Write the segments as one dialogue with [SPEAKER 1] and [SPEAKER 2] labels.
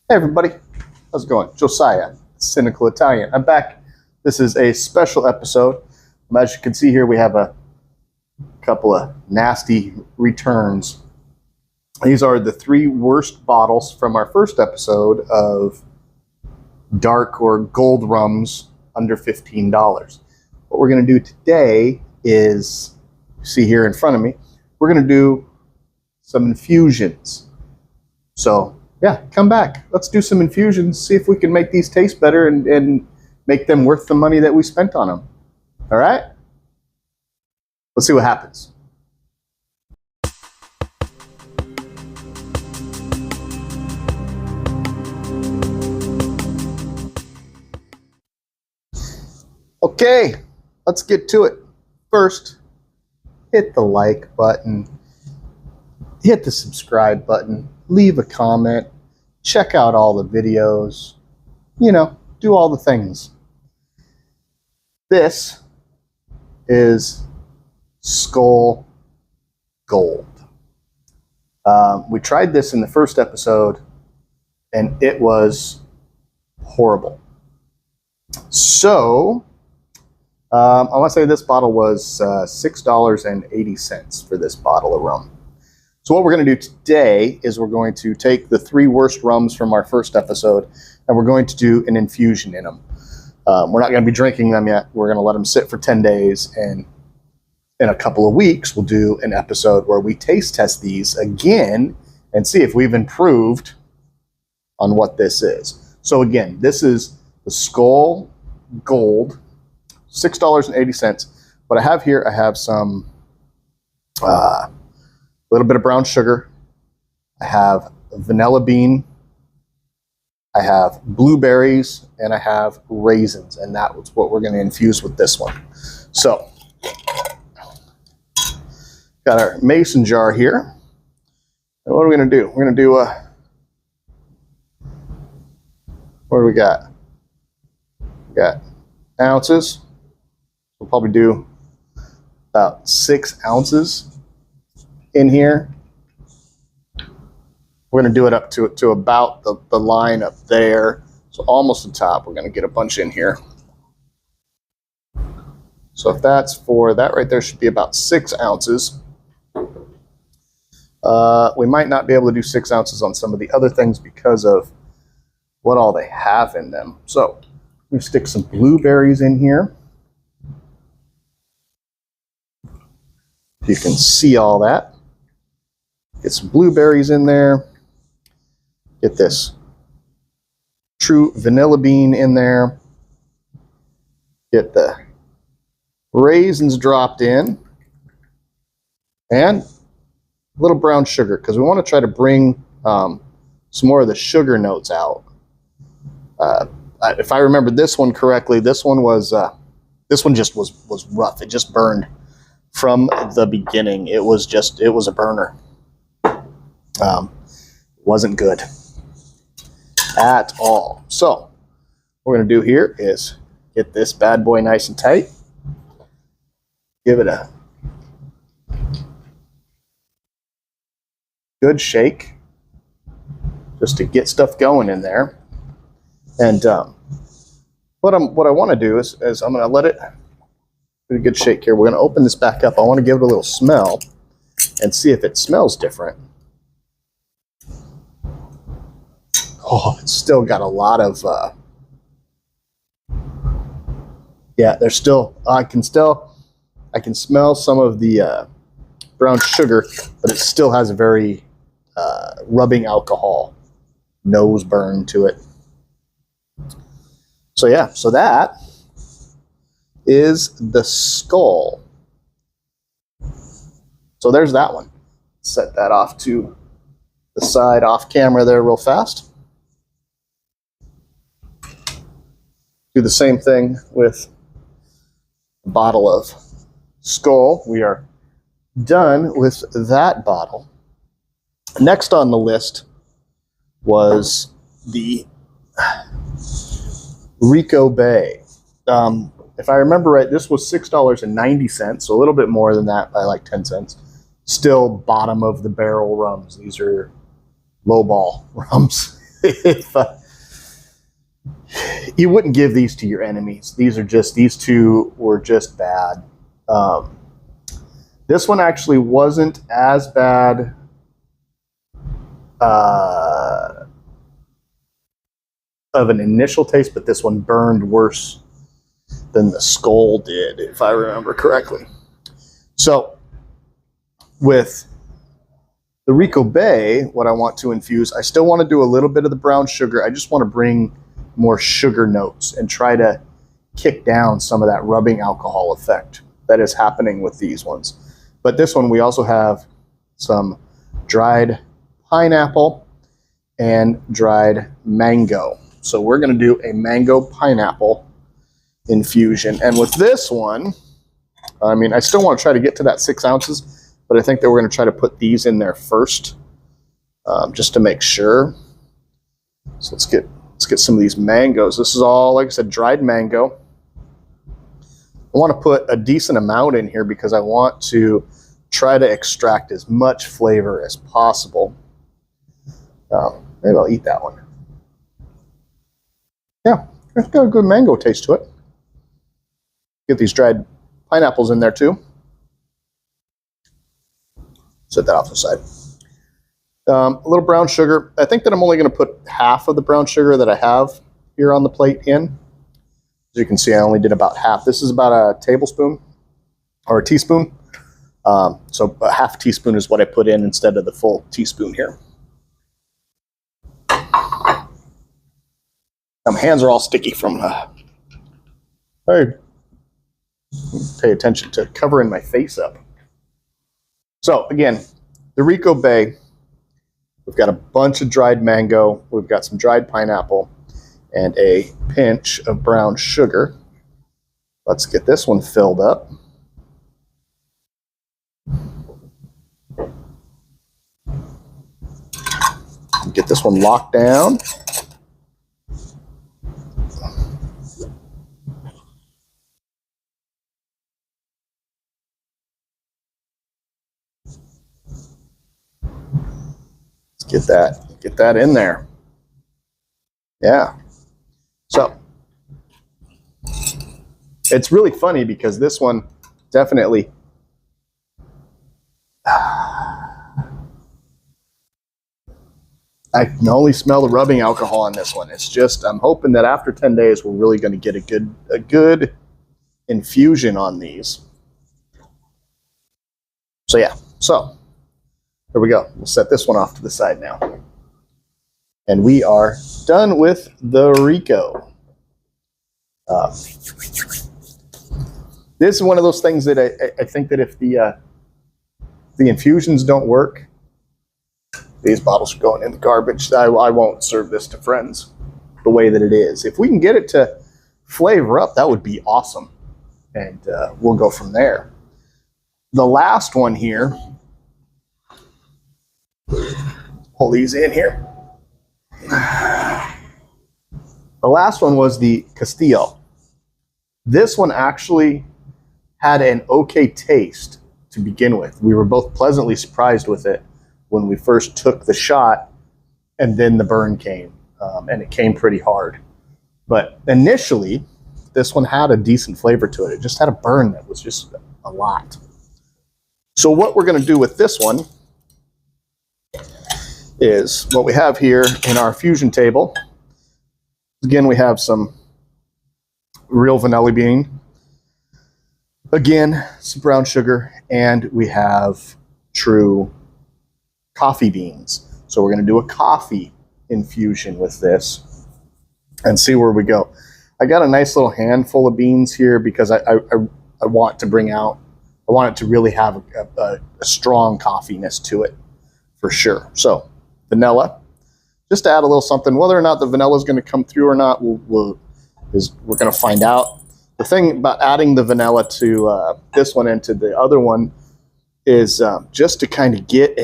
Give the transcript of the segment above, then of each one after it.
[SPEAKER 1] Hey everybody, how's it going? Josiah, Cynical Italian. I'm back. This is a special episode. As you can see here, we have a couple of nasty returns. These are the 3 worst bottles from our first episode of Dark or Gold Rums under $15. What we're going to do today is, see here in front of me, we're going to do some infusions. So yeah, come back. Let's do some infusions, see if we can make these taste better and make them worth the money that we spent on them. All right? Let's see what happens. Okay, let's get to it. First, hit the like button, hit the subscribe button, leave a comment, check out all the videos, do all the things. This is Skull Gold. We tried this in the first episode and it was horrible. So, I want to say this bottle was $6.80 for this bottle of rum. So what we're going to do today is we're going to take the 3 worst rums from our first episode and we're going to do an infusion in them. We're not going to be drinking them yet. We're going to let them sit for 10 days, and in a couple of weeks we'll do an episode where we taste test these again and see if we've improved on what this is. So again, this is the Skull Gold, $6.80. What I have here, I have some little bit of brown sugar. I have vanilla bean. I have blueberries, and I have raisins, and that's what we're going to infuse with this one. So, got our mason jar here. And what are we going to do? We're going to do what do we got? We got ounces. We'll probably do about 6 ounces in here. We're going to do it up to about the line up there, so almost the top. We're going to get a bunch in here. So if that's for that right there, should be about 6 ounces. We might not be able to do 6 ounces on some of the other things because of what all they have in them. So we stick some blueberries in here. You can see all that. Get some blueberries in there. Get this true vanilla bean in there. Get the raisins dropped in. And a little brown sugar, because we want to try to bring some more of the sugar notes out. If I remember this one correctly, this one just was rough. It just burned from the beginning. It was a burner. Wasn't good at all. So what we're going to do here is get this bad boy nice and tight. Give it a good shake just to get stuff going in there. And what I want to do is I'm going to let it do a good shake here. We're going to open this back up. I want to give it a little smell and see if it smells different. Oh, it's still got a lot of, yeah, there's still, I can smell some of the brown sugar, but it still has a very rubbing alcohol nose burn to it. So yeah, so that is the Skull. So there's that one. Set that off to the side off camera there real fast. Do the same thing with a bottle of Skull. We are done with that bottle. Next on the list was the RICO Bay. If I remember right, this was $6.90, so a little bit more than that by like 10 cents. Still bottom of the barrel rums. These are lowball rums. if you wouldn't give these to your enemies. These two were just bad. This one actually wasn't as bad of an initial taste, but this one burned worse than the Skull did, if I remember correctly. So with the RICO Bay, what I want to infuse, I still want to do a little bit of the brown sugar. I just want to bring more sugar notes and try to kick down some of that rubbing alcohol effect that is happening with these ones. But this one, we also have some dried pineapple and dried mango. So we're going to do a mango pineapple infusion. And with this one, I mean, I still want to try to get to that 6 ounces, but I think that we're going to try to put these in there first, just to make sure. So let's get some of these mangoes. This is all, like I said, dried mango. I want to put a decent amount in here because I want to try to extract as much flavor as possible. Maybe I'll eat that one. Yeah, it's got a good mango taste to it. Get these dried pineapples in there too. Set that off to the side. A little brown sugar. I think that I'm only going to put half of the brown sugar that I have here on the plate in. As you can see, I only did about half. This is about a tablespoon or a teaspoon. So a half teaspoon is what I put in instead of the full teaspoon here. My hands are all sticky from I pay attention to covering my face up. So again, the RICO Bay, we've got a bunch of dried mango, we've got some dried pineapple, and a pinch of brown sugar. Let's get this one filled up. Get this one locked down. Get that in there. Yeah. So it's really funny because this one definitely I can only smell the rubbing alcohol on this one. It's just, I'm hoping that after 10 days we're really going to get a good infusion on these. So yeah, so there we go. We'll set this one off to the side now. And we are done with the RICO. This is one of those things that I think that if the infusions don't work, these bottles are going in the garbage. I won't serve this to friends the way that it is. If we can get it to flavor up, that would be awesome. And we'll go from there. The last one here, pull these in here. The last one was the Castile. This one actually had an okay taste to begin with. We were both pleasantly surprised with it when we first took the shot, and then the burn came, and it came pretty hard. But initially, this one had a decent flavor to it. It just had a burn that was just a lot. So what we're going to do with this one is what we have here in our fusion table. Again, we have some real vanilla bean. Again, some brown sugar, and we have true coffee beans. So we're going to do a coffee infusion with this and see where we go. I got a nice little handful of beans here because I want to bring out, I want it to really have a strong coffeeness to it for sure. So vanilla, just to add a little something. Whether or not the vanilla is going to come through or not, we're going to find out. The thing about adding the vanilla to this one and to the other one is just to kind of get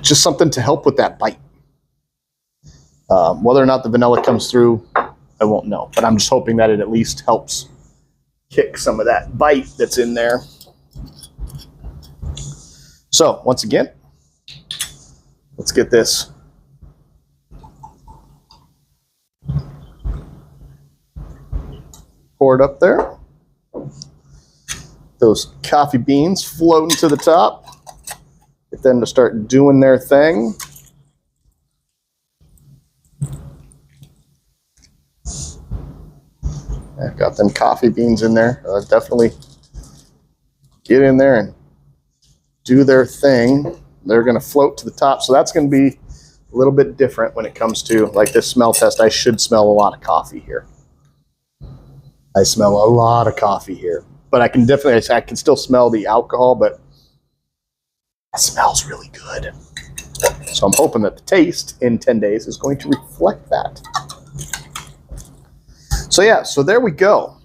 [SPEAKER 1] just something to help with that bite. Whether or not the vanilla comes through, I won't know, but I'm just hoping that it at least helps kick some of that bite that's in there. So once again, Let's get this poured up there. Those coffee beans floating to the top. Get them to start doing their thing. I've got them coffee beans in there. Definitely get in there and do their thing. They're going to float to the top. So that's going to be a little bit different when it comes to like this smell test. I should smell a lot of coffee here. I smell a lot of coffee here. But I can still smell the alcohol, but it smells really good. So I'm hoping that the taste in 10 days is going to reflect that. So yeah, so there we go.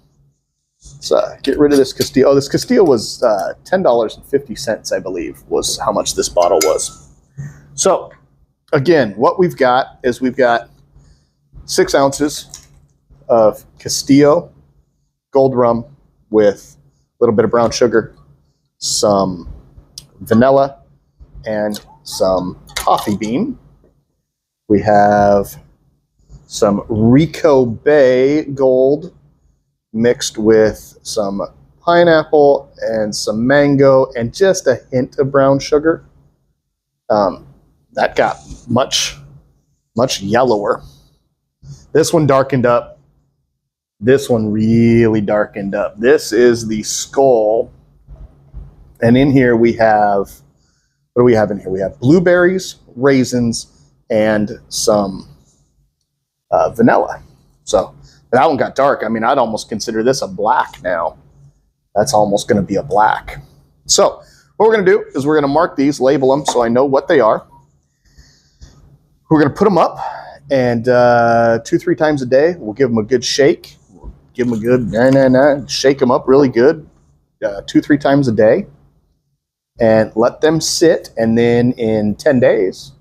[SPEAKER 1] Let's get rid of this Castile. Oh, this Castile was $10.50, I believe, was how much this bottle was. So again, what we've got is we've got 6 ounces of Castile Gold Rum with a little bit of brown sugar, some vanilla, and some coffee bean. We have some RICO Bay Gold mixed with some pineapple and some mango and just a hint of brown sugar. That got much yellower. This one darkened up. This one really darkened up. This is the Skull. And in here we have, what do we have in here? We have blueberries, raisins, and some vanilla. So that one got dark. I mean, I'd almost consider this a black now. That's almost going to be a black. So what we're going to do is we're going to mark these, label them so I know what they are. We're going to put them up, and 2-3 times a day, we'll give them a good shake. Give them a good shake them up really good 2-3 times a day and let them sit. And then in 10 days,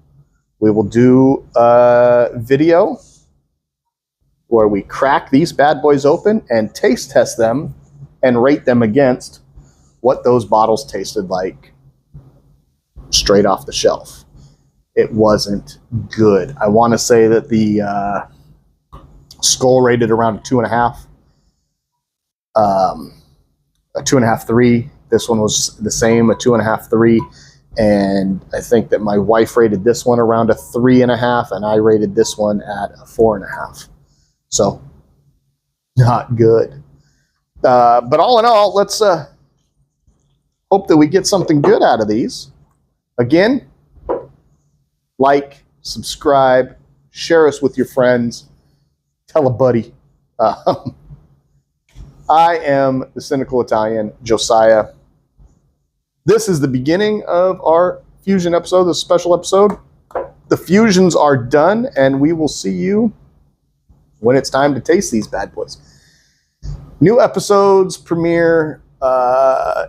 [SPEAKER 1] we will do a video where we crack these bad boys open and taste test them and rate them against what those bottles tasted like straight off the shelf. It wasn't good. I want to say that the Skull rated around a 2.5. A 2.5, 3. This one was the same, a 2.5, 3. And I think that my wife rated this one around a 3.5, and I rated this one at a 4.5. So not good. But all in all, let's hope that we get something good out of these. Again, like, subscribe, share us with your friends, tell a buddy. I am the Cynical Italian, Josiah. This is the beginning of our fusion episode, the special episode. The fusions are done, and we will see you when it's time to taste these bad boys. New episodes premiere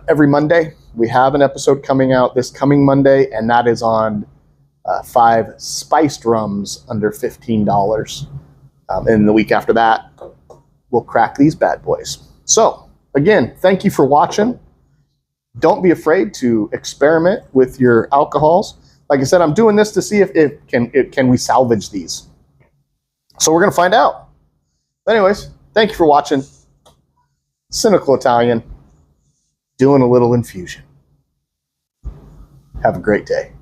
[SPEAKER 1] every Monday. We have an episode coming out this coming Monday, and that is on 5 spiced rums under $15. And the week after that, we'll crack these bad boys. So, again, thank you for watching. Don't be afraid to experiment with your alcohols. Like I said, I'm doing this to see if can we salvage these. So we're going to find out. But anyways, thank you for watching. Cynical Italian, doing a little infusion. Have a great day.